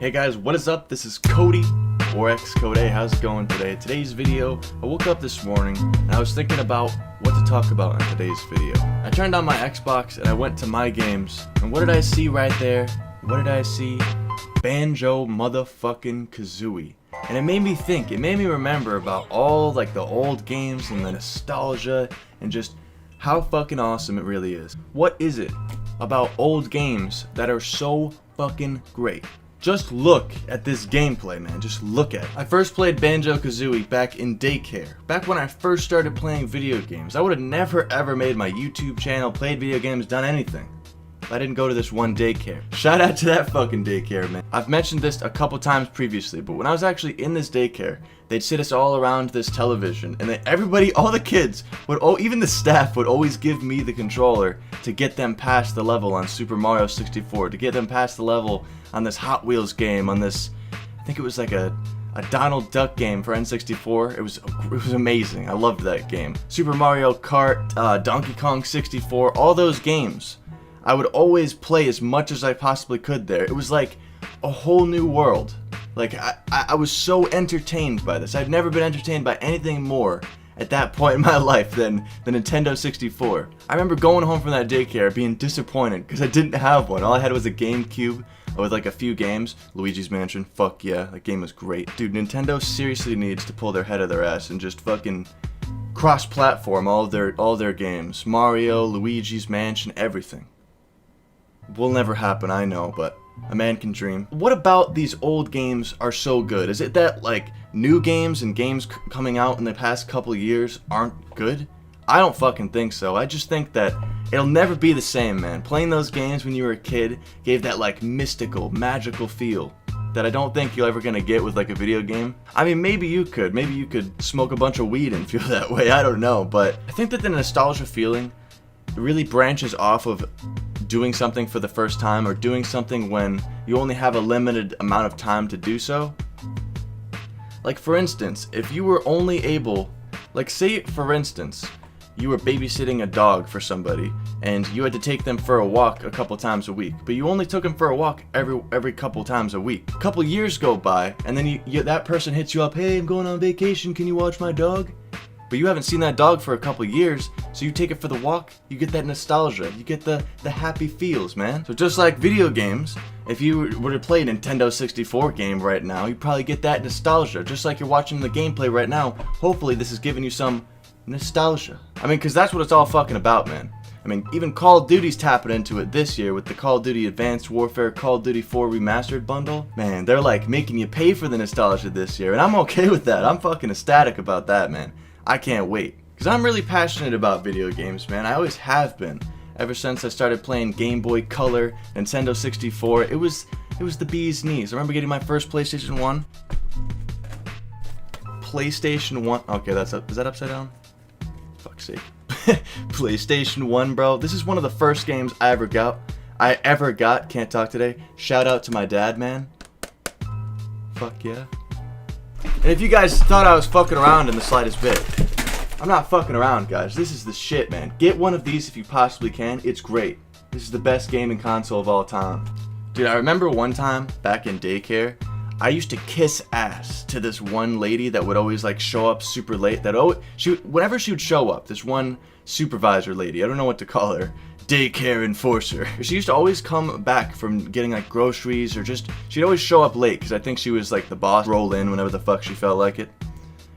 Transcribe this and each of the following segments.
Hey guys, what is up? This is Cody, or xCodeh. How's it going today? Today's video, I woke up this morning and I was thinking about what to talk about in today's video. I turned on my Xbox and I went to my games, and what did I see right there? What did I see? Banjo motherfucking Kazooie. And it made me think, it made me remember about all like the old games and the nostalgia and just how fucking awesome it really is. What is it about old games that are so fucking great? Just look at this gameplay, man. Just look at it. I first played Banjo-Kazooie back in daycare. Back when I first started playing video games. I would have never ever made my YouTube channel, played video games, done anything if I didn't go to this one daycare. Shout out to that fucking daycare, man. I've mentioned this a couple times previously, but when I was actually in this daycare, they'd sit us all around this television, and then everybody, all the kids, even the staff would always give me the controller to get them past the level on Super Mario 64, to get them past the level on this Hot Wheels game, on this, I think it was like a Donald Duck game for N64. It was amazing. I loved that game. Super Mario Kart, Donkey Kong 64, all those games. I would always play as much as I possibly could there. It was like a whole new world. Like, I was so entertained by this. I've never been entertained by anything more at that point in my life than the Nintendo 64. I remember going home from that daycare being disappointed because I didn't have one. All I had was a GameCube with like a few games. Luigi's Mansion, fuck yeah, that game was great. Dude, Nintendo seriously needs to pull their head out of their ass and just fucking cross-platform all their games. Mario, Luigi's Mansion, everything. Will never happen, I know, but a man can dream. What about these old games are so good? Is it that like new games and games coming out in the past couple years aren't good? I don't fucking think so. I just think that it'll never be the same, man. Playing those games when you were a kid gave that like mystical, magical feel that I don't think you're ever gonna get with like a video game. I mean, maybe you could. Maybe you could smoke a bunch of weed and feel that way. I don't know, but I think that the nostalgia feeling really branches off of doing something for the first time, or doing something when you only have a limited amount of time to do so. Like for instance, if you were only able, like say for instance, you were babysitting a dog for somebody and you had to take them for a walk a couple times a week, but you only took them for a walk every couple times a week. A couple years go by and then that person hits you up, hey, I'm going on vacation, can you watch my dog? But you haven't seen that dog for a couple years, so you take it for the walk, you get that nostalgia, you get the happy feels, man. So just like video games, if you were to play a Nintendo 64 game right now, you probably get that nostalgia. Just like you're watching the gameplay right now, hopefully this is giving you some nostalgia. I mean, because that's what it's all fucking about, man. I mean, even Call of Duty's tapping into it this year with the Call of Duty Advanced Warfare Call of Duty 4 Remastered bundle. Man, they're like making you pay for the nostalgia this year, and I'm okay with that. I'm fucking ecstatic about that, man. I can't wait. Because I'm really passionate about video games, man. I always have been. Ever since I started playing Game Boy Color, Nintendo 64, it was the bee's knees. I remember getting my first PlayStation 1. PlayStation 1. Okay, is that upside down? Fuck's sake. PlayStation 1, bro. This is one of the first games I ever got. Can't talk today. Shout out to my dad, man. Fuck yeah. And if you guys thought I was fucking around in the slightest bit, I'm not fucking around, guys. This is the shit, man. Get one of these if you possibly can. It's great. This is the best gaming console of all time. Dude, I remember one time back in daycare, I used to kiss ass to this one lady that would always like show up super late. Whenever she would show up, this one supervisor lady, I don't know what to call her, daycare enforcer. She used to always come back from getting like groceries, or just she'd always show up late because I think she was like the boss, roll in whenever the fuck she felt like it.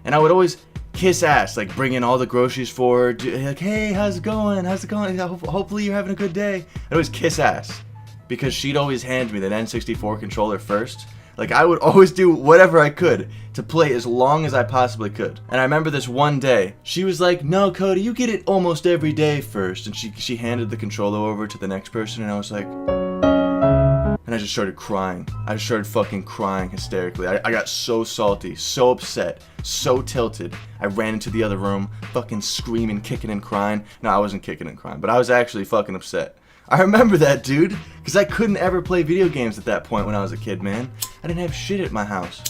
And I would always kiss ass, like bring in all the groceries for her, like, hey, how's it going? Hopefully you're having a good day. I'd always kiss ass because she'd always hand me the N64 controller first. Like, I would always do whatever I could to play as long as I possibly could. And I remember this one day, she was like, no, Cody, you get it almost every day first. And she handed the controller over to the next person, and I was like... And I just started crying. I just started fucking crying hysterically. I got so salty, so upset, so tilted. I ran into the other room, fucking screaming, kicking and crying. No, I wasn't kicking and crying, but I was actually fucking upset. I remember that, dude, because I couldn't ever play video games at that point when I was a kid, man. I didn't have shit at my house.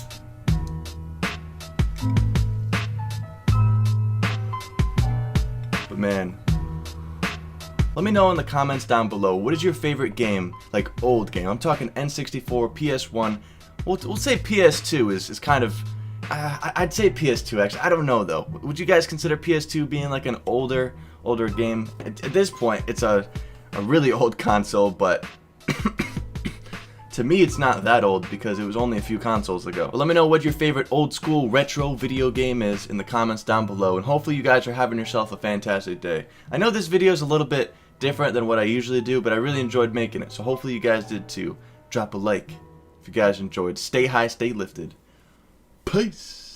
But man, let me know in the comments down below, what is your favorite game, like old game? I'm talking N64, PS1. we'll say PS2 is kind of, I'd say PS2 actually. I don't know though. Would you guys consider PS2 being like an older game? At this point, it's a really old console, but to me it's not that old because it was only a few consoles ago. But let me know what your favorite old school retro video game is in the comments down below, and hopefully you guys are having yourself a fantastic day. I know this video is a little bit different than what I usually do, but I really enjoyed making it, so hopefully you guys did too. Drop a like if you guys enjoyed. Stay high, stay lifted. Peace.